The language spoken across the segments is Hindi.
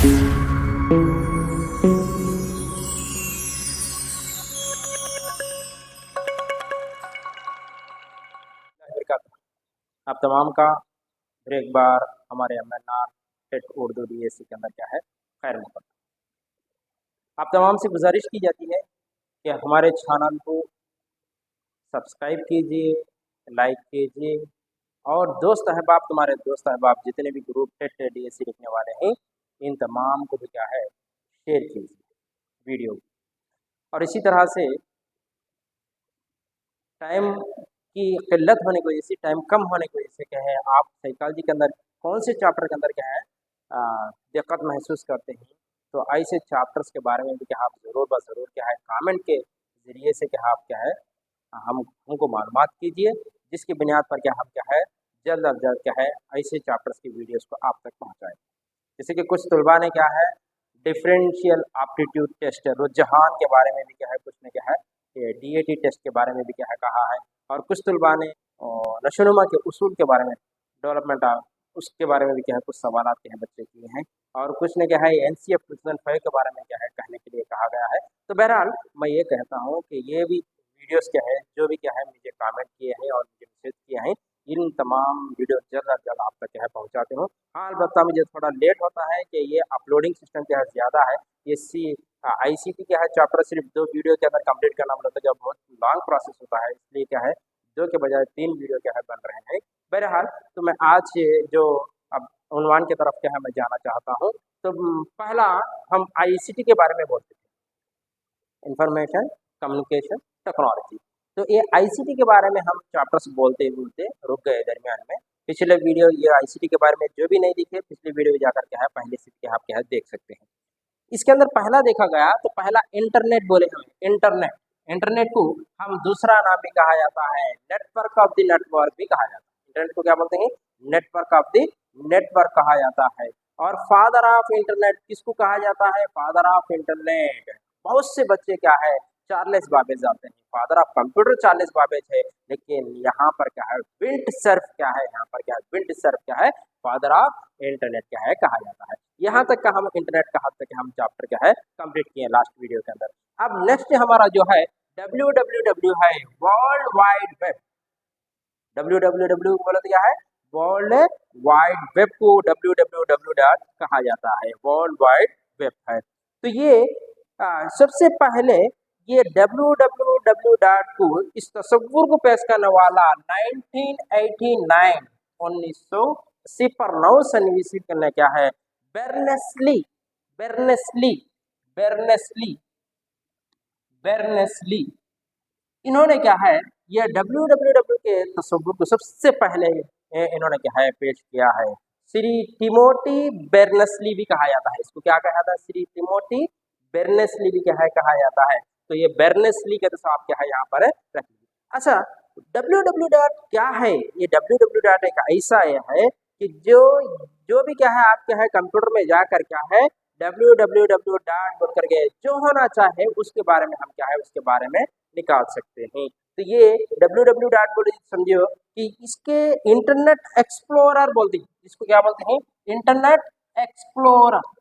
आप तमाम का फिर एक बार हमारे MNR टेट उर्दू DSC के अंदर क्या है खैर मुकद्दम। आप तमाम से गुजारिश की जाती है कि हमारे चैनल को सब्सक्राइब कीजिए, लाइक कीजिए और दोस्त अहबाब, तुम्हारे दोस्त अहबाब जितने भी ग्रुप टेट DSC लिखने वाले हैं इन तमाम को भी क्या है शेयर कीजिए वीडियो। और इसी तरह से टाइम की किल्लत होने की वजह से, टाइम कम होने की वजह से क्या है आप साइकोलॉजी के अंदर कौन से चैप्टर के अंदर क्या है दिक्कत महसूस करते हैं, तो ऐसे चैप्टर्स के बारे में भी क्या आप ज़रूर ब ज़रूर क्या है कमेंट के ज़रिए से क्या आप क्या है हमको मालूमात कीजिए, जिसकी बुनियाद पर क्या हम क्या है जल्द अज जल्द क्या है ऐसे चैप्टर्स की वीडियोस को आप तक पहुंचाएं। जैसे कि कुछ तलबा ने क्या है डिफरेंशियल एप्टीट्यूड टेस्ट रुझान के बारे में भी क्या है, कुछ ने क्या है DAT टेस्ट के बारे में भी क्या है कहा है, और कुछ तलबा ने नशोनुमा के उसूल के बारे में डेवलपमेंट उसके बारे में भी क्या है कुछ सवाल के हैं बच्चे किए हैं, और कुछ ने क्या है NCF 2005 के बारे में क्या है कहने के लिए कहा गया है। तो बहरहाल मैं ये कहता हूँ कि ये भी वीडियोस क्या है जो भी क्या है मुझे कमेंट किए हैं और मुझे मैसेज किए हैं, इन तमाम वीडियो जल्द अज जल्द आप तक क्या है पहुँचाते हूँ। हाँ अलबत्ता मुझे थोड़ा लेट होता है कि ये अपलोडिंग सिस्टम क्या है ज़्यादा है, ये ICT क्या है चैप्टर सिर्फ 2 वीडियो के अंदर कंप्लीट करना मतलब जब बहुत लॉन्ग प्रोसेस होता है, इसलिए क्या है 2 के बजाय 3 वीडियो क्या है बन रहे हैं। बहरहाल तो मैं आज जो अब उन्वान की तरफ क्या है मैं जाना चाहता हूँ। तो पहला हम ICT के बारे में बोलते थे, इंफॉर्मेशन कम्युनिकेशन टेक्नोलॉजी। तो ये ICT के बारे में हम चैप्टर्स बोलते बोलते रुक गए दरमियान में। पिछले वीडियो ये ICT के बारे में जो भी नहीं दिखे पिछले वीडियो में जाकर क्या है पहले से क्या आप क्या है देख सकते हैं। इसके अंदर पहला देखा गया तो पहला इंटरनेट बोले हमें इंटरनेट। इंटरनेट को हम दूसरा नाम भी कहा जाता है नेटवर्क ऑफ द नेटवर्क भी कहा जाता है। इंटरनेट को क्या बोलते हैं नेटवर्क ऑफ द नेटवर्क कहा जाता है। और फादर ऑफ इंटरनेट किसको कहा जाता है, फादर ऑफ इंटरनेट बहुत से बच्चे क्या है चार्ल्स बाबेज आते हैं, father of computer Charles Babbage है, लेकिन यहाँ पर क्या है विंट सर्फ क्या है, यहाँ पर क्या है विंट सर्फ क्या है फादर ऑफ इंटरनेट क्या है कहा जाता है। यहाँ तक का हम इंटरनेट का हद तक हम चैप्टर क्या है कंप्लीट किए लास्ट वीडियो के अंदर। अब नेक्स्ट हमारा जो है www है वर्ल्ड वाइड वेब। www बोला तो क्या है वर्ल्ड वाइड वेब को www डॉट कहा जाता है, वर्ल्ड वाइड वेब है। तो ये सबसे पहले ये www डॉट को इस तस्वुर को पेश करने वाला 1989 1980 पर नौ सन्निवेशित करने क्या है बेर्नेस्ली बेर्नेस्ली बेर्नेस्ली बेर्नेस्ली इन्होंने क्या है यह www के तस्वुर को सबसे पहले इन्होंने क्या है पेश किया है। श्री टिमोटी बेर्नेस्ली भी कहा जाता है, इसको क्या कहा जाता है श्री टिमोटी बेर्नेस्ली भी क्या है कहा जाता है। तो ये बेर्नेस्ली के तो आप क्या है यहाँ पर रख लीजिए। अच्छा www डॉट क्या है, ये www डॉट एक ऐसा है कि जो भी क्या है आप क्या है कंप्यूटर में जाकर क्या है www डॉट बोल करके जो होना चाहे उसके बारे में हम क्या है उसके बारे में निकाल सकते हैं। तो ये www डॉट बोले समझियो कि इसके इंटरनेट एक्सप्लोरर बोलते हैं, इसको क्या बोलते हैं इंटरनेट एक्सप्लोरर।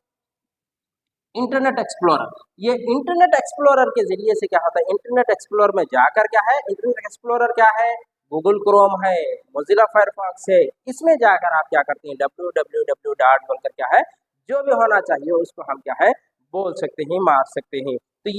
इंटरनेट एक्सप्लोरर ये इंटरनेट एक्सप्लोरर के जरिए से क्या होता है इंटरनेट एक्सप्लोरर में जाकर क्या है इंटरनेट एक्सप्लोरर क्या है गूगल क्रोम है मोजिला फायरफॉक्स है, इसमें जाकर आप क्या करते हैं www डॉट बोलकर क्या है जो भी होना चाहिए उसको हम क्या है बोल सकते हैं मार सकते हैं। तो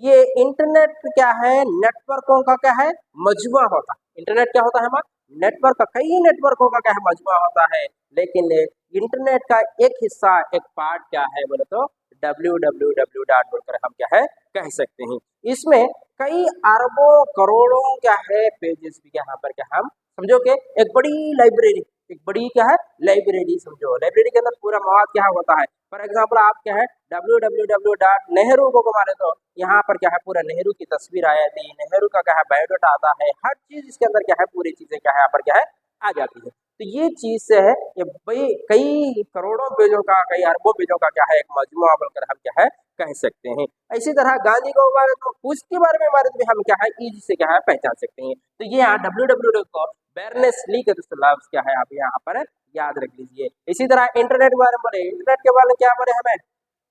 ये इंटरनेट क्या है नेटवर्कों का क्या है मजमुआ होता है। इंटरनेट क्या होता है हमारा नेटवर्क का कई नेटवर्कों का क्या है मजमुआ होता है, लेकिन इंटरनेट का एक हिस्सा एक पार्ट क्या है बोले तो www डॉट बोलकर हम क्या है कह सकते हैं। इसमें कई अरबों करोड़ों क्या है पेजेस भी यहाँ पर क्या हम समझो कि एक बड़ी लाइब्रेरी, एक बड़ी क्या है लाइब्रेरी समझो, लाइब्रेरी के अंदर पूरा मवाद क्या होता है। फॉर एग्जाम्पल आप क्या है www डॉट नेहरू को मारे तो यहाँ पर क्या है पूरा नेहरू की तस्वीर आ जाती है, नेहरू का क्या है बायोडाटा आता है, हर चीज इसके अंदर क्या है पूरी चीजें क्या है यहाँ पर क्या है आ जाती है। तो ये चीज से है ये भाई कई करोड़ों पेजों का कई अरबों पेजों का क्या है एक मजमुआ बोलकर हम क्या है कह सकते हैं। इसी तरह गांधी को बारे तो उसके बारे में हमारे भी हम क्या है इजी से क्या है पहचान सकते हैं। तो ये यहाँ www को बेरनेस ली के दोस्तों लफ्ज क्या है आप यहाँ पर याद रख लीजिए। इसी तरह इंटरनेट के बारे में बोले, इंटरनेट के बारे में क्या बोले हमें,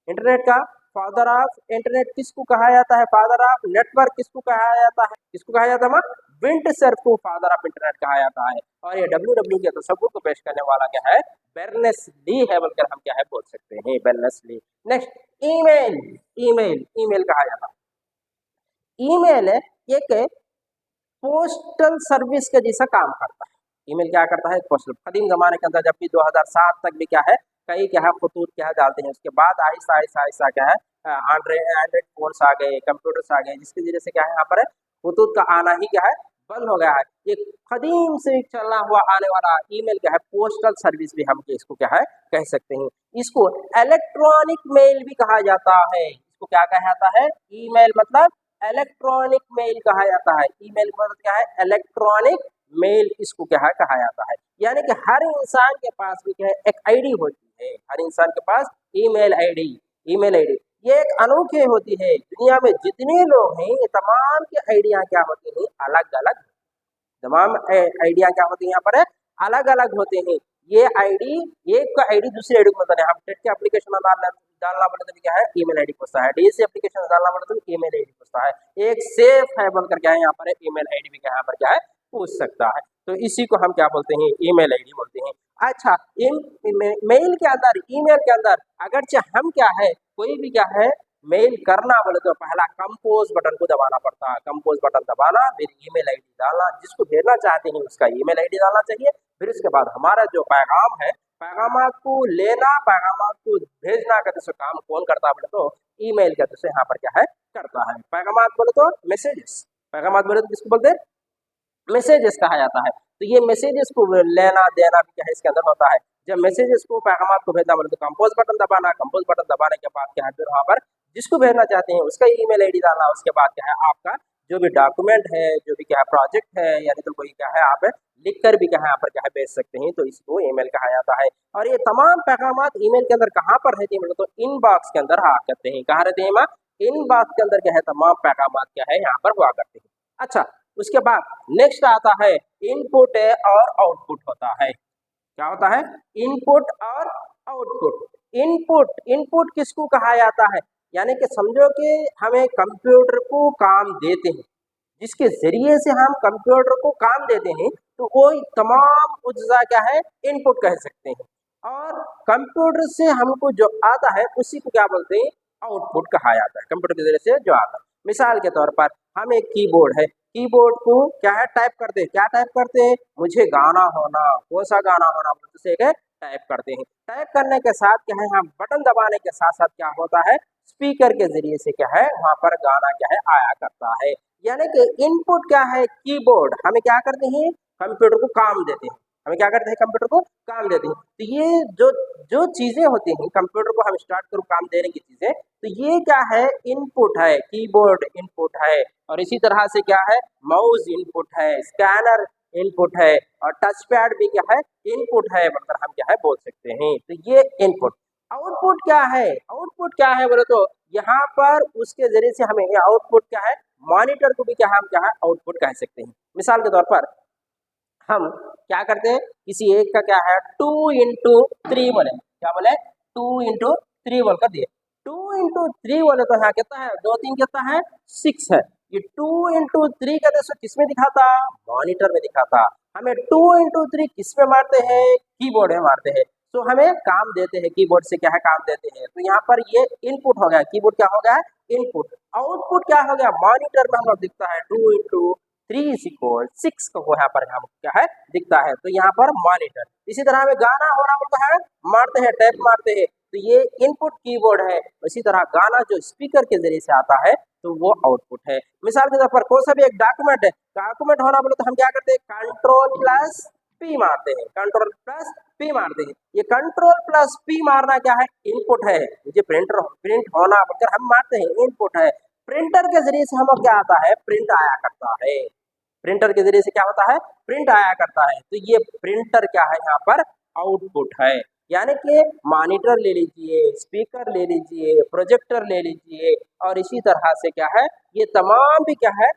इंटरनेट का फादर ऑफ इंटरनेट किसको कहा जाता है, फादर ऑफ नेटवर्क किसको कहा जाता है, किसको कहा जाता है विंटसर्फ को फादर ऑफ इंटरनेट कहा जाता है। और ये www के तस्वुर को पेश करने वाला क्या है बेरनेस ली है बोलकर हम क्या है बोल सकते हैं, बेरनेस ली। नेक्स्ट ईमेल, ईमेल ईमेल कहा जाता है। ईमेल एक पोस्टल सर्विस के जैसा काम करता है। ईमेल क्या करता है पोस्टल, कदीम जमाने के अंदर जब भी 2007 तक भी क्या है कई क्या है खतूत क्या है डालते हैं, उसके बाद आहिस्ता आहिस्ता आहिस्ता क्या है एंड्रॉइड फोन्स आ गए, कंप्यूटर्स आ गए, जिसके वजह से क्या है यहाँ पर खतूत का आना ही क्या है बंद हो गया है। ये कदीम से चलना हुआ आने वाला ईमेल क्या है पोस्टल सर्विस भी हम इसको क्या है कह सकते हैं। इसको इलेक्ट्रॉनिक मेल भी कहा जाता है। इसको क्या कहा जाता है, ईमेल मतलब इलेक्ट्रॉनिक मेल कहा जाता है। ईमेल मतलब क्या है इलेक्ट्रॉनिक मेल, इसको क्या है कहा जाता है। यानी कि हर इंसान के पास भी क्या है एक आईडी होती है, हर इंसान के पास ईमेल आईडी, ईमेल आईडी ये एक अनोखी होती है। दुनिया में जितने लोग हैं ये तमाम की आइडिया क्या होती हैं अलग अलग, तमाम आइडिया क्या होती है यहाँ पर अलग अलग होते हैं। ये आईडी एक का आईडी दूसरी आईडी को मतलब हम टेट के एप्लीकेशन में डालना पड़ता है क्या है ईमेल आईडी पूछता है, डीएससी एप्लीकेशन डालना पड़ता है ईमेल आईडी पूछता है, एक सेफ है बोलकर क्या है यहाँ पर ईमेल आईडी भी यहाँ पर क्या है पूछ सकता है। तो इसी को हम क्या बोलते हैं ईमेल आईडी बोलते हैं। अच्छा मेल के अंदर, ईमेल के अंदर अगरचे हम क्या है कोई भी क्या है मेल करना बोले तो पहला कंपोज बटन को दबाना पड़ता है, कंपोज बटन दबाना फिर ईमेल आईडी डालना, जिसको भेजना चाहते हैं उसका ईमेल आईडी डालना चाहिए, फिर उसके बाद हमारा जो पैगाम है पैगाम को लेना पैगाम को भेजना का दूसरा काम कौन करता है बोले तो ईमेल का दूसरे यहाँ पर क्या है करता है। पैगाम बोले तो मैसेजेस, पैगाम बोले तो किसको बोलते हैं मैसेजेस कहा जाता है। तो ये मैसेजेस को लेना देना भी क्या है इसके अंदर होता है। जब मैसेजेस को पैगाम को भेजना बोले तो कंपोज बटन दबाना, कंपोज बटन दबाने के बाद क्या है फिर वहाँ पर जिसको भेजना चाहते हैं उसका ईमेल आईडी डालना, उसके बाद क्या है आपका जो भी डॉक्यूमेंट है जो भी क्या है प्रोजेक्ट है यानी तो कोई क्या है आप लिख कर भी क्या है यहाँ पर क्या है भेज सकते हैं, तो इसको ईमेल कहा जाता है। और ये तमाम पैगाम ईमेल के अंदर कहाँ पर रहते हैं मतलब तो इनबॉक्स के अंदर हुआ करते हैं। कहाँ रहते हैं इनबॉक्स के अंदर क्या है तमाम पैगाम क्या है यहाँ पर हुआ करते हैं। अच्छा उसके बाद नेक्स्ट आता है इनपुट और आउटपुट होता है। क्या होता है इनपुट और आउटपुट। इनपुट, इनपुट किसको कहा जाता है यानी कि समझो कि हमें कंप्यूटर को काम देते हैं, जिसके जरिए से हम कंप्यूटर को काम देते हैं तो वो तमाम अज्जा क्या है इनपुट कह सकते हैं। और कंप्यूटर से हमको जो आता है उसी को क्या बोलते हैं आउटपुट कहा जाता है, कंप्यूटर के जरिए से जो आता है। मिसाल के तौर पर हम एक कीबोर्ड है, कीबोर्ड को क्या है टाइप करते हैं, क्या टाइप करते हैं मुझे गाना होना, कौन सा गाना होना उसे टाइप करते हैं। टाइप करने के साथ क्या है हम बटन दबाने के साथ साथ क्या होता है स्पीकर के जरिए से क्या है वहां पर गाना क्या है आया करता है। यानी कि इनपुट क्या है कीबोर्ड हमें क्या करते हैं कंप्यूटर को काम देते हैं, हमें क्या करते हैं कंप्यूटर को काम देते हैं। तो ये जो जो चीजें होती हैं कंप्यूटर को हम स्टार्ट करो काम देने की चीजें, तो ये क्या है इनपुट है, कीबोर्ड इनपुट है। और इसी तरह से क्या है माउस इनपुट है, स्कैनर इनपुट है और टच पैड भी क्या है इनपुट है मतलब हम क्या है बोल सकते हैं। तो ये इनपुट। आउटपुट क्या है, आउटपुट क्या है बोले तो यहाँ पर उसके जरिए से हमें ये आउटपुट क्या है मॉनिटर को भी क्या हम क्या है आउटपुट कह सकते हैं। मिसाल के तौर पर हम क्या करते हैं किसी एक का क्या है 2x3 बोले, क्या बोले 2x3 बोल कर दिए, 2x3 बोले तो यहाँ कितना है 2 3 कितना है 6 है। ये 2x3 का देखो किस में दिखाता मॉनिटर में दिखाता। हमें 2x3 किस में मारते हैं कीबोर्ड में मारते हैं, तो हमें काम देते हैं कीबोर्ड से क्या है काम देते हैं। तो यहाँ पर ये इनपुट हो गया, कीबोर्ड क्या हो गया इनपुट। आउटपुट क्या हो गया मॉनिटर में हम लोग दिखता है 2x3 = 6 को यहाँ पर हम क्या है दिखता है, तो यहाँ पर मॉनिटर। इसी तरह हमें गाना होना बोलता है मारते हैं टैप मारते हैं, तो ये इनपुट कीबोर्ड है। इसी तरह गाना जो स्पीकर के जरिए से आता है तो वो आउटपुट है। मिसाल के तौर पर कोई सा भी एक डॉक्यूमेंट है, डॉक्यूमेंट होना बोले तो हम क्या करते हैं Ctrl+P मारते हैं, Ctrl+P मारते हैं। ये Ctrl+P मारना क्या है इनपुट है, मुझे प्रिंट होना बोलकर हम मारते हैं इनपुट है। प्रिंटर के जरिए से हमें क्या आता है प्रिंट आया करता है। प्रिंटर के जरिए से क्या होता है, प्रिंट आया करता है। तो ये प्रिंटर क्या है, यहाँ पर आउटपुट है। यानी कि मॉनिटर ले लीजिए, स्पीकर ले लीजिए, प्रोजेक्टर ले लीजिए, और इसी तरह से क्या है, ये तमाम भी क्या है,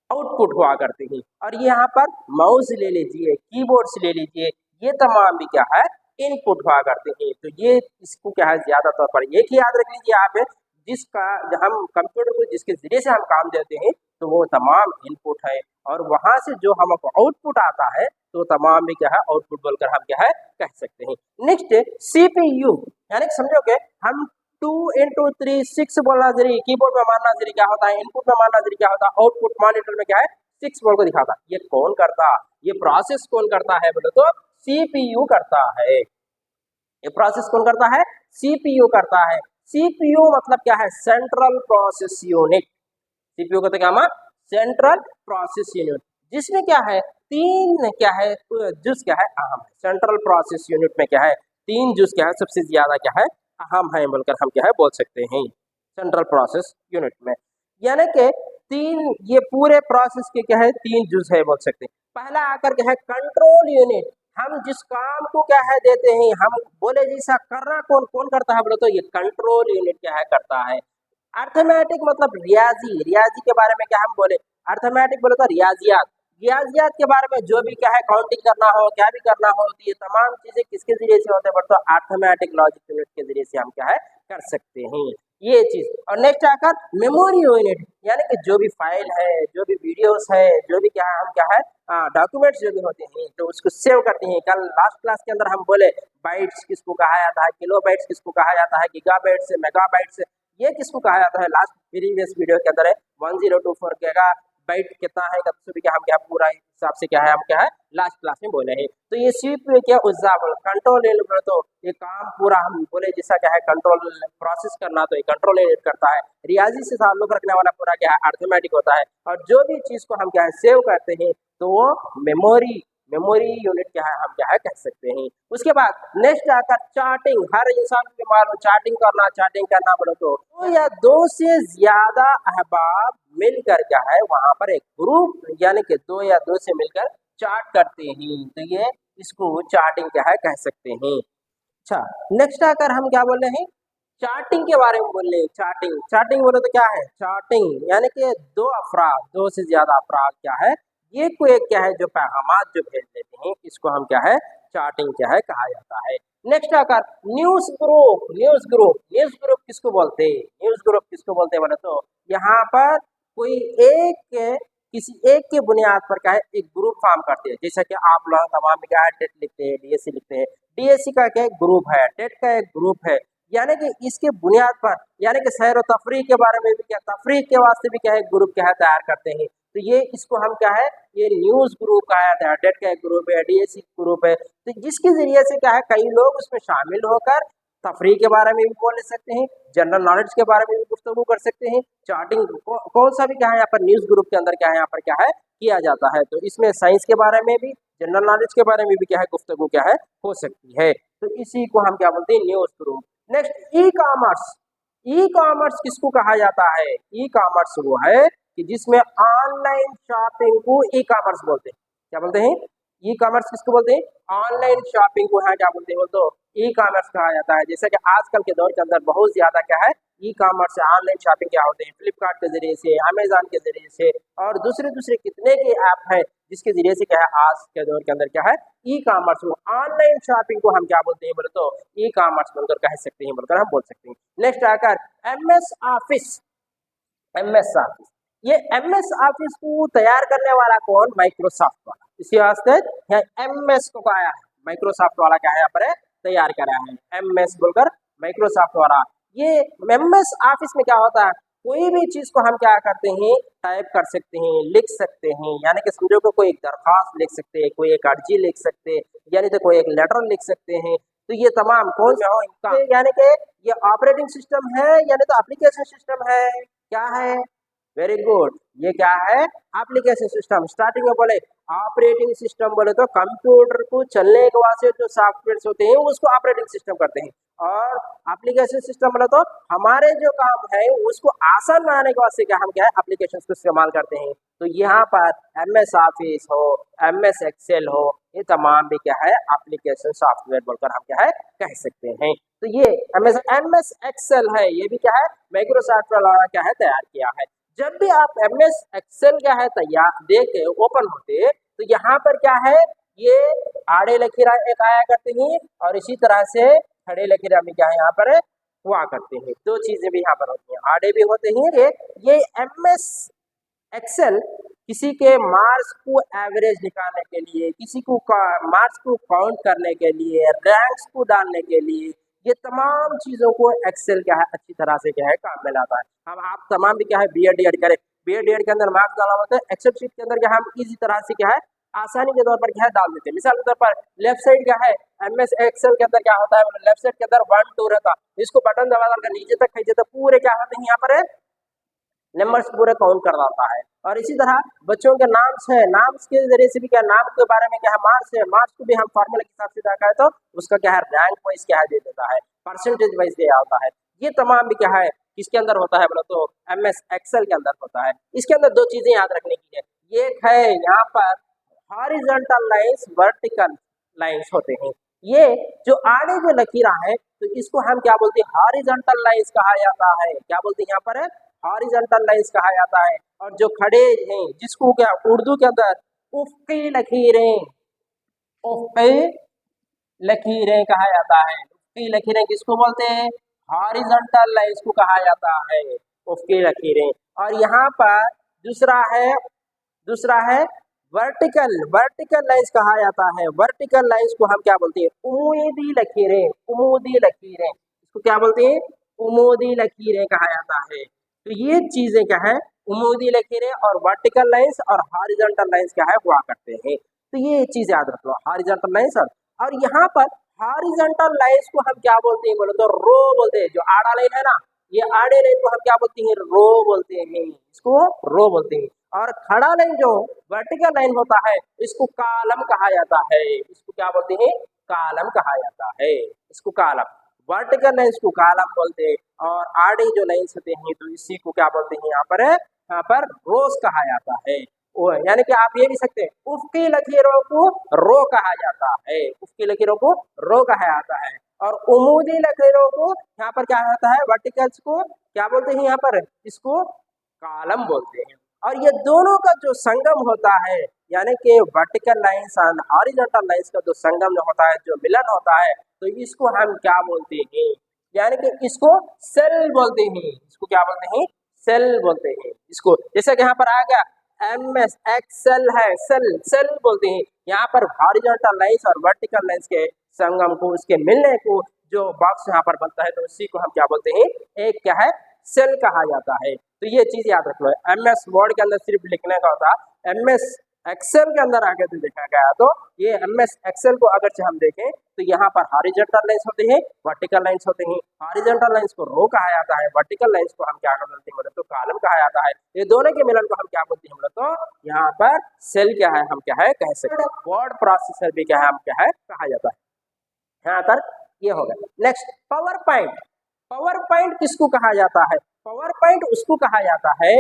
आउटपुट हुआ करते हैं। और ये यहाँ पर माउस ले लीजिए, कीबोर्ड्स ले लीजिए, ये तमाम भी क्या है, इनपुट हुआ करते हैं। तो ये इसको क्या है, ज्यादा तौर पर एक ही याद रख लीजिए आप, जिसका हम कंप्यूटर को जिसके जरिए से हम काम देते हैं तो वो तमाम इनपुट है, और वहां से जो हमको आउटपुट आता है तो तमाम भी क्या है, आउटपुट बोलकर हम क्या है कह सकते हैं। नेक्स्ट CPU, यानी समझोगे हम 2 into 3 6 बोलना जरिए, कीबोर्ड में मानना जरिए क्या होता है, इनपुट में मानना जरिए क्या होता है, आउटपुट मॉनिटर में क्या है 6 बोल को दिखाता है। ये कौन करता, ये प्रोसेस कौन करता है बोले तो CPU करता है। ये प्रोसेस कौन करता है, CPU करता है। CPU मतलब क्या है, सेंट्रल प्रोसेस यूनिट। CPU का तो क्या है, सेंट्रल प्रोसेस यूनिट, जिसमें क्या है तीन क्या है जुज क्या है अहम है। सेंट्रल प्रोसेस यूनिट में क्या है, तीन जुज क्या है सबसे ज्यादा क्या है अहम है बोलकर हम क्या है बोल सकते हैं सेंट्रल प्रोसेस यूनिट में। यानी कि तीन, ये पूरे प्रोसेस के क्या है तीन जुज है बोल सकते हैं। पहला आकर क्या है कंट्रोल यूनिट, हम जिस काम को क्या है देते हैं, हम बोले जैसा करना कौन कौन करता है बोले तो ये कंट्रोल यूनिट क्या है करता है। अर्थमेटिक मतलब रियाजी, रियाजी के बारे में क्या हम बोले, अर्थमेटिक बोले तो रियाजियात, रियाजियात के बारे में जो भी क्या है काउंटिंग करना हो, क्या भी करना हो, तो ये तमाम चीजें किसके जरिए से होते हैं तो अर्थमेटिक लॉजिक यूनिट के जरिए से हम क्या है कर सकते हैं ये चीज। और नेक्स्ट आकर मेमोरी यूनिट, यानी कि जो भी फाइल है, जो भी वीडियोस है, जो भी क्या है हम क्या है डॉक्यूमेंट्स जो भी होते हैं तो उसको सेव करते हैं। कल लास्ट क्लास के अंदर हम बोले बाइट्स किसको कहा जाता है, किलोबाइट्स किसको कहा जाता है, गीगाबाइट्स, मेगाबाइट्स ये किसको कहा जाता है। लास्ट प्रीवियस वीडियो के अंदर है 1024 गीगा बाइट कितना है तो भी क्या हम क्या पूरा हिसाब से क्या है हम क्या है लास्ट क्लास में बोले हैं। तो ये CPU क्या एग्जाम्पल कंट्रोल यूनिट, तो ये काम पूरा हम बोले जैसा क्या है कंट्रोल प्रोसेस करना तो ये कंट्रोल यूनिट करता है। रियाजी से ताल्लुक रखने वाला पूरा क्या है अर्थमेटिक होता है, और जो भी चीज को हम क्या है सेव करते हैं तो वो मेमोरी यूनिट क्या है हम क्या है कह सकते हैं। उसके बाद नेक्स्ट आकर चार्टिंग, हर इंसान को मालूम चार्टिंग करना बोलो तो दो या दो से ज्यादा अहबाब मिलकर क्या है वहां पर एक ग्रुप यानी कि दो या दो से मिलकर चार्ट करते हैं, तो ये इसको चार्टिंग क्या है कह सकते हैं। अच्छा नेक्स्ट आकर हम क्या बोल रहे हैं, चार्टिंग के बारे में बोल रहे हैं। चार्टिंग बोले तो क्या है, चार्टिंग यानी कि दो से ज्यादा अफराद क्या है ये कोई एक क्या है जो पैगामात जो भेज देते हैं इसको हम क्या है चार्टिंग क्या है कहा जाता है। नेक्स्ट आकर न्यूज ग्रुप किसको बोलते हैं, न्यूज ग्रुप किसको बोलते हैं बोले तो यहाँ पर कोई एक किसी एक के बुनियाद पर क्या है एक ग्रुप फॉर्म करते हैं। जैसा कि आप लोग तमाम क्या है टेट लिखते हैं, DSC लिखते हैं, DSC का क्या एक ग्रुप है, टेट का एक ग्रुप है, यानी कि इसके बुनियाद पर यानी कि सैर व तफरीह के बारे में भी क्या तफरीह के वास्ते भी क्या है ग्रुप क्या है तैयार करते हैं। तो ये इसको हम क्या है ये न्यूज ग्रुप कहा जाता है, टेट का एक ग्रुप है, DSC ग्रुप है, तो जिसके जरिए से क्या है कई लोग उसमें शामिल होकर तफरीह के बारे में भी बोल सकते हैं, जनरल नॉलेज के बारे में भी गुफ्तगू कर सकते हैं। चार्टिंग कौन सा भी क्या है यहाँ पर न्यूज ग्रुप के अंदर क्या है यहाँ पर क्या है किया जाता है, तो इसमें साइंस के बारे में भी जनरल नॉलेज के बारे में भी क्या है गुफ्तगू क्या है हो सकती है, तो इसी को हम क्या बोलते हैं news group. Next e commerce किसको कहा जाता है, ई कॉमर्स वो है कि जिसमें ऑनलाइन शॉपिंग को ई कॉमर्स बोलते हैं। क्या बोलते हैं, ई कॉमर्स किसको बोलते हैं, ऑनलाइन शॉपिंग को है क्या बोलते हैं तो ई कॉमर्स कहा जाता है। जैसे कि आजकल के दौर के अंदर बहुत ज्यादा क्या है ई कॉमर्स से ऑनलाइन शॉपिंग क्या होते हैं, फ्लिपकार्ट के जरिए से, अमेजॉन के जरिए से और दूसरे कितने के ऐप है जिसके जरिए से क्या है आज के दौर के अंदर क्या है ई कॉमर्स ऑनलाइन शॉपिंग को हम क्या बोलते हैं बोले तो ई कॉमर्स बोलकर कह सकते हैं, बोलकर हम बोल सकते हैं। नेक्स्ट आकर MS ऑफिस, ये MS ऑफिस को तैयार करने वाला कौन, माइक्रोसॉफ्ट वाला, इसी वास्ते MS को कहा है, माइक्रोसॉफ्ट वाला क्या है यहाँ पर तैयार करा है MS बोलकर माइक्रोसॉफ्ट वाला। ये MS ऑफिस में क्या होता है कोई भी चीज को हम क्या करते हैं टाइप कर सकते हैं, लिख सकते हैं, यानी कि समझो कि कोई एक दरखास्त लिख सकते हैं, कोई एक अर्जी लिख सकते हैं, यानी तो कोई एक लेटर लिख सकते हैं। तो ये तमाम कौन सा हो इनका यानी कि ये ऑपरेटिंग सिस्टम है यानी तो एप्लीकेशन सिस्टम है, क्या है वेरी गुड। ये क्या है? Application system. स्टार्टिंग में बोले ऑपरेटिंग सिस्टम, बोले तो कंप्यूटर को चलने के वास्ते जो सॉफ्टवेयर होते हैं उसको ऑपरेटिंग सिस्टम करते हैं, और एप्लीकेशन सिस्टम बोले तो हमारे जो काम है उसको आसान बनाने के वास्ते क्या हम क्या है एप्लीकेशन को इस्तेमाल करते हैं। तो यहाँ पर MS ऑफिस हो, MS एक्सेल हो, ये तमाम भी क्या है एप्लीकेशन सॉफ्टवेयर बोलकर हम क्या है कह सकते हैं। तो ये MS एक्सेल है, ये भी क्या है माइक्रोसॉफ्ट वाला क्या है तैयार किया है। जब भी आप MS एक्सेल क्या है तैयार देखे ओपन होते तो यहाँ पर क्या है ये आड़े लकीर एक आया करते हैं, और इसी तरह से खड़े लकीर हम क्या है यहाँ पर हुआ करते हैं। दो चीजें भी यहाँ पर होती हैं, आड़े भी होते हैं। ये MS एक्सेल किसी के मार्क्स को एवरेज निकालने के लिए, किसी को मार्क्स को काउंट करने के लिए, रैंक्स को डालने के लिए, ये तमाम चीजों को एक्सेल क्या है अच्छी तरह से क्या है काम में लाता है। हम आप तमाम भी क्या है BEd करें, BEd के अंदर मार्क्स डालना होता है, एक्सेल शीट के अंदर क्या हम इसी तरह से क्या है आसानी के तौर पर क्या है डाल देते हैं। मिसाल के तौर पर लेफ्ट साइड क्या है MS एक्सेल के अंदर क्या होता है, लेफ्ट साइड के अंदर 1 2 रहता, इसको बटन दबा कर नीचे तक खींचे तो पूरे क्या होते हैं यहाँ पर नंबर्स पूरे काउंट कर लाता है। और इसी तरह बच्चों के नाम्स है, नाम्स के जरिए से भी क्या नाम के बारे में क्या है मार्क्स है, मार्क्स को भी हम फॉर्मूला के हिसाब से देखा है तो उसका क्या है रैंक वाइज क्या है दे देता है, परसेंटेज वाइज दे आता है। ये तमाम भी क्या है किसके अंदर होता है बोलो तो MS एक्सेल के अंदर होता है। इसके अंदर दो चीजें याद रखने की है, एक है यहाँ पर हॉरिजॉन्टल लाइंस, वर्टिकल लाइंस होते हैं। ये जो आड़े जो लकीरा है तो इसको हम क्या बोलते हैं हॉरिजॉन्टल लाइंस कहा जाता है। क्या बोलते हैं यहाँ पर हॉरिजॉन्टल लाइंस कहा जाता है। और जो खड़े हैं जिसको क्या उर्दू के अंदर उफ़क़ी लकीरें, उफ़क़ी लकीरें कहा जाता है। उफ़क़ी लकीरें किसको बोलते हैं? हॉरिजॉन्टल लाइंस को कहा जाता है उफ़क़ी लकीरें। और यहाँ पर दूसरा है वर्टिकल, वर्टिकल लाइंस कहा जाता है। वर्टिकल लाइंस को हम क्या बोलते हैं उमूदी लकीरें, उमूदी लकीरें, इसको क्या बोलते हैं उमूदी लकीरें कहा जाता है। तो ये चीजें क्या है उमूदी लकीरें और वर्टिकल लाइंस और हॉरिजॉन्टल लाइंस क्या है हुआ करते हैं। तो ये चीज याद रख लो हॉरिजॉन्टल लाइंस। और यहाँ पर हॉरिजॉन्टल लाइंस को हम क्या बोलते हैं बोलो तो रो बोलते हैं। जो आड़ा लाइन है ना, ये आड़े लाइन को हम क्या बोलते हैं रो बोलते हैं, इसको रो बोलते हैं। और खड़ा लाइन जो वर्टिकल लाइन होता है इसको कॉलम कहा जाता है, इसको क्या बोलते हैं कॉलम कहा जाता है, इसको कॉलम। वर्टिकल लाइंस को कॉलम बोलते हैं और आड़े जो लाइंस होते हैं तो इसी को क्या बोलते हैं यहाँ पर रोज कहा जाता है। यानी कि आप ये भी सकते हैं उफ़क़ी लकीरों को रो कहा जाता है, उफ़क़ी लकीरों को रो कहा जाता है। और उमूदी लकीरों को यहाँ पर क्या होता है वर्टिकल्स को क्या बोलते हैं यहाँ पर इसको कॉलम बोलते हैं। और ये दोनों का जो संगम होता है यानी कि वर्टिकल लाइंस और हॉरिजॉन्टल लाइंस का जो संगम होता है, जो मिलन होता है, तो इसको हम क्या बोलते हैं यानी कि इसको सेल बोलते हैं। इसको क्या बोलते हैं सेल बोलते हैं इसको। जैसे कि यहाँ पर आ गया MS एक्सेल है, सेल बोलते हैं। यहाँ पर हॉरिजॉन्टल लाइंस और वर्टिकल लाइंस के संगम को उसके मिलने को जो बॉक्स यहाँ पर बनता है तो उसी को हम क्या बोलते हैं एक क्या है सेल कहा जाता है। तो ये चीज याद रख लो। MS वर्ड के अंदर सिर्फ लिखने का होता है, MS एक्सेल के अंदर आगे तो देखा गया तो ये MS एक्सेल को अगर से हम देखें तो यहाँ पर हॉरिजॉन्टल लाइंस होते हैं, वर्टिकल लाइंस होते हैं। हॉरिजॉन्टल लाइंस को रो कहा जाता है, वर्टिकल लाइंस को हम क्या बोलते हैं तो कॉलम कहा जाता है। ये दोनों के मिलन को हम क्या बोलते हैं तो यहाँ पर सेल क्या है हम क्या है कह सकते हैं। वर्ड प्रोसेसर भी क्या है हम क्या है कहा जाता है। यहाँ तक ये हो गया। Next power point. Power point किसको कहा जाता है? पावर पॉइंट उसको कहा जाता है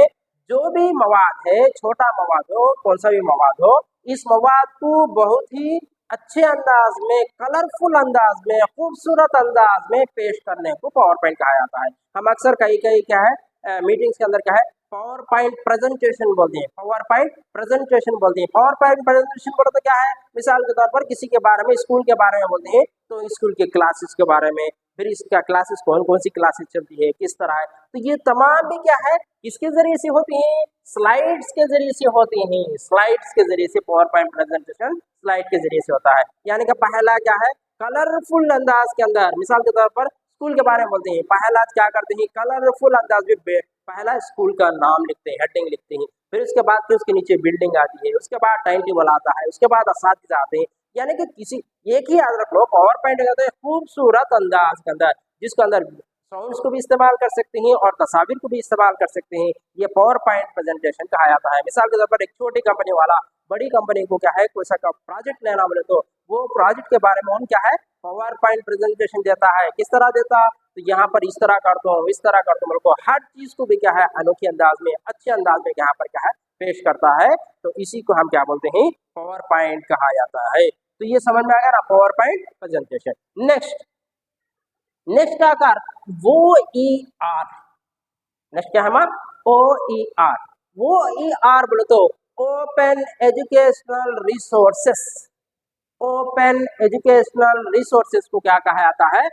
जो भी मवाद है, छोटा मवाद हो, कौन सा भी मवाद हो, इस मवाद को बहुत ही अच्छे अंदाज में, कलरफुल अंदाज में, खूबसूरत अंदाज में पेश करने को पावर पॉइंट कहा जाता है। हम अक्सर कई क्या है मीटिंग्स के अंदर क्या है पावर पॉइंट प्रेजेंटेशन बोलते हैं, पावर पॉइंट प्रेजेंटेशन बोलते हैं। पावर पॉइंट प्रेजेंटेशन बोलते तो क्या है मिसाल के तौर पर किसी के बारे में स्कूल के बारे में बोलते हैं तो स्कूल के क्लासेस के बारे में, फिर इसका क्लासेस कौन सी क्लासेस चलती है किस तरह है। तो ये तमाम भी क्या है किसके जरिए से होती हैं स्लाइड्स के जरिए से होती हैं। स्लाइड्स के जरिए से पावर पॉइंट प्रेजेंटेशन स्लाइड के जरिए से होता है। यानी कि पहला क्या है कलरफुल अंदाज के अंदर, मिसाल के तौर पर स्कूल के बारे में बोलते हैं, पहला क्या करते हैं कलरफुल अंदाज में पहला स्कूल का नाम लिखते हैं, हेडिंग लिखते हैं, फिर उसके बाद फिर उसके नीचे बिल्डिंग आती है, उसके बाद टाइम टेबल आता है, उसके बाद असातिज़ा आते हैं। यानी कि किसी एक ही याद रख लो पावर पॉइंट कहते हैं खूबसूरत अंदाज के अंदर जिसके अंदर साउंड्स को भी इस्तेमाल कर सकते हैं और तस्वीर को भी इस्तेमाल कर सकते हैं। ये पावर पॉइंट प्रेजेंटेशन कहा जाता है। मिसाल के तौर पर एक छोटी कंपनी वाला बड़ी कंपनी को क्या है कोई सा का प्रोजेक्ट लेना बोले तो वो प्रोजेक्ट के बारे में हम क्या है पावर पॉइंट प्रेजेंटेशन देता है। किस तरह देता, तो यहाँ पर इस तरह कर दो, इस तरह कर दो, मतलब हर चीज को भी क्या है अनोखे अंदाज में, अच्छे अंदाज में यहाँ पर क्या है पेश करता है। तो इसी को हम क्या बोलते हैं पावर पॉइंट कहा जाता है। तो ये समझ में आ गया ना पावर पॉइंट प्रेजेंटेशन। नेक्स्ट आकार वो ई आर। नेक्स्ट क्या है हमारा ओ ई आर। वो ई आर बोले तो open educational resources. Open educational resources को क्या कहा जाता है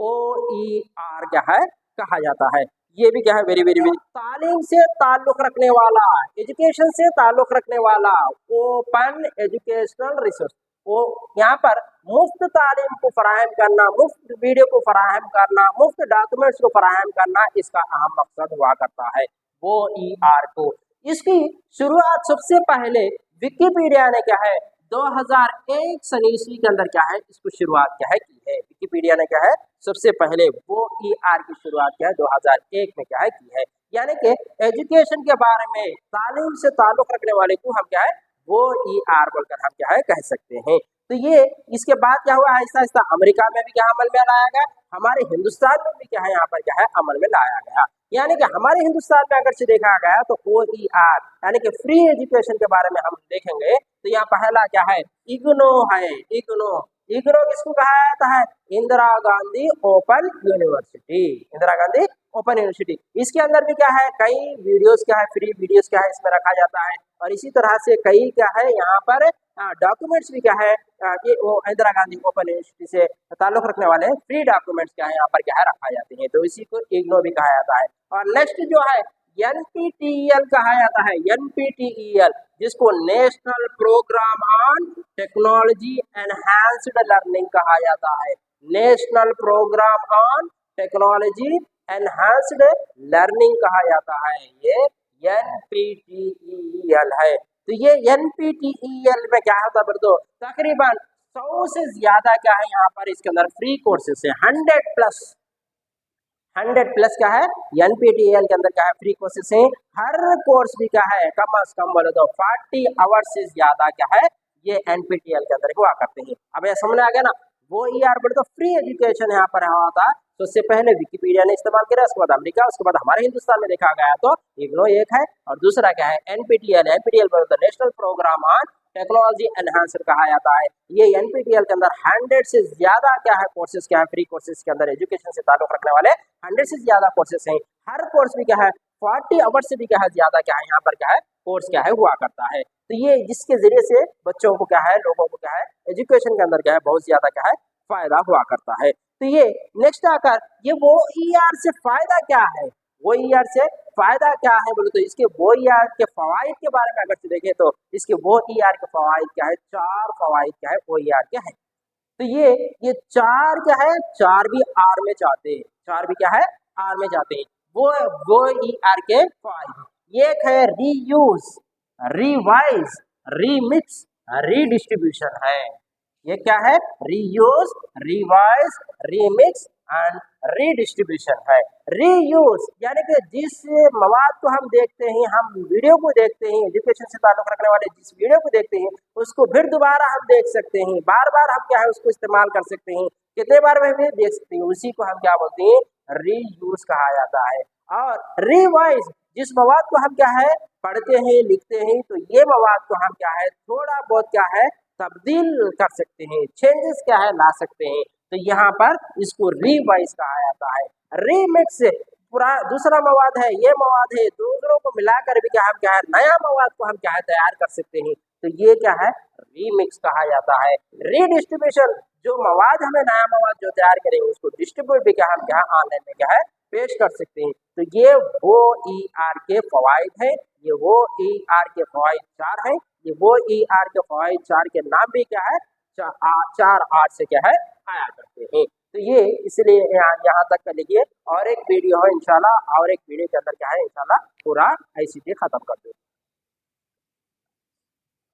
ओ ई आर क्या है कहा जाता है। ये भी क्या है वेरी वेरी वेरी तालीम से ताल्लुक रखने वाला, एजुकेशन से ताल्लुक रखने वाला ओपन एजुकेशनल रिसोर्स। वो यहाँ पर मुफ्त तालीम को फराहम करना, मुफ्त वीडियो को फराहम करना, मुफ्त डॉक्यूमेंट्स को फराहम करना इसका अहम मकसद हुआ करता है वो ई आर को। इसकी शुरुआत सबसे पहले विकिपीडिया ने क्या है 2001 सन ईस्वी के अंदर क्या है इसको शुरुआत क्या है की है। विकिपीडिया ने क्या है सबसे पहले वो ई आर की शुरुआत क्या है 2001 में क्या है की है। यानी कि एजुकेशन के बारे में तालीम से ताल्लुक रखने वाले को हम क्या है वो ई आर बोलकर हम क्या है कह सकते हैं। तो ये इसके बाद क्या हुआ आहिस्ता आहिस्ता अमेरिका में भी क्या अमल में लाया गया, हमारे हिंदुस्तान में भी क्या है यहाँ पर क्या है अमल में लाया गया। यानी कि हमारे हिंदुस्तान में अगर से देखा गया तो ओ ई आर यानी कि फ्री एजुकेशन के बारे में हम देखेंगे तो यहाँ पहला क्या है इग्नो है। इग्नो किसको कहा जाता है Indira Gandhi open university. Indira Gandhi open university इसके अंदर भी क्या है कई वीडियोस क्या है फ्री वीडियोस क्या है इसमें रखा जाता है और इसी तरह से कई क्या है यहाँ पर डॉक्यूमेंट्स भी क्या है ये वो इंदिरा गांधी ओपन यूनिवर्सिटी से ताल्लुक रखने वाले फ्री डॉक्यूमेंट्स क्या है यहाँ पर क्या है रखा जाते हैं। तो इसी को इग्नो भी कहा जाता है। और नेक्स्ट जो है NPTEL कहा जाता है। NPTEL जिसको national programme on technology enhanced learning कहा जाता है। National programme on technology enhanced learning कहा जाता है। ये NPTEL है। तो ये NPTEL में क्या होता है तो तकरीबन 100 से ज्यादा क्या है यहाँ पर इसके अंदर फ्री कोर्सेस है। 100 प्लस क्या है NPTEL के अंदर क्या है फ्री कोर्सेस है। हर कोर्स भी क्या है कम से कम बोले तो 40 आवर्स से ज्यादा क्या है ये NPTEL के अंदर हुआ करते हैं। अब ये समझ आ गया ना वो ई आर बोले तो फ्री एजुकेशन यहाँ पर हुआ था। तो उससे पहले विकिपीडिया ने इस्तेमाल किया, उसके बाद अमेरिका, उसके बाद हमारे हिंदुस्तान में देखा गया तो इग्नो एक है और दूसरा क्या है NPTEL। NPTEL बोले तो national programme on technology enhancer कहा जाता है। ये NPTEL के अंदर 100 से ज्यादा क्या है कोर्सेज क्या है फ्री कोर्सेज के अंदर एजुकेशन से ताल्लुक रखने वाले 100 से ज्यादा कोर्सेज हैं। हर कोर्स भी क्या है 40 आवर्स से भी क्या है ज्यादा क्या है यहाँ पर क्या है कोर्स क्या है हुआ करता है। तो ये जिसके जरिए से बच्चों को क्या है लोगों को क्या है एजुकेशन के अंदर क्या है बहुत ज्यादा क्या है फायदा हुआ करता है। तो ये नेक्स्ट आकर ये वो ई आर से फायदा क्या है, वो ई आर से फायदा क्या है बोले तो इसके वो ई आर के फवाइद के बारे में अगर से देखें तो इसके वो ई आर के फवाइद क्या है 4 फवाइद क्या है वो ई आर क्या है। तो ये 4 क्या है 4 भी आर में जाते हैं, 4 भी क्या है आर में जाते हैं। वो ई आर के फवाइद एक है रीयूज, रिवाइज, रीमिक्स, रीडिस्ट्रीब्यूशन है। ये क्या है reuse, revise, remix and redistribution है। रीयूज यानी कि जिस मवाद को हम देखते हैं, हम वीडियो को देखते हैं, एजुकेशन से ताल्लुक रखने वाले जिस वीडियो को देखते हैं उसको फिर दोबारा हम देख सकते हैं, बार बार हम क्या है उसको इस्तेमाल कर सकते हैं, कितने बार में भी देख सकते हैं, उसी को हम क्या बोलते हैं रीयूज कहा जाता है। और रिवाइज जिस मवाद को हम क्या है पढ़ते हैं लिखते हैं तो ये मवाद को हम क्या है थोड़ा बहुत क्या है तब्दील कर सकते हैं, चेंजेस क्या है ला सकते हैं। तो यहाँ पर इसको रिवाइज कहा जाता है। रीमिक्स पूरा दूसरा मवाद है, ये मवाद है दूसरों को मिलाकर भी क्या हम क्या है नया मवाद को हम क्या है तैयार कर सकते हैं। तो ये क्या है रीमिक्स कहा जाता है। रीडिस्ट्रीब्यूशन जो मवाद हमें नया मवाद जो तैयार करेंगे उसको डिस्ट्रीब्यूट भी क्या हम क्या ऑनलाइन में क्या है पेश कर सकते हैं। तो ये वो ई आर के फवाइद है, ये वो ई आर के फवाइद 4 है, ये वो ई आर के फवाइद 4 के नाम भी क्या है 4 8 से क्या है आया करते हैं। तो ये इसलिए यहाँ तक का लिखिए और एक वीडियो है इंशाल्लाह और एक वीडियो के अंदर क्या है इंशाल्लाह पूरा ICT खत्म कर दूँ।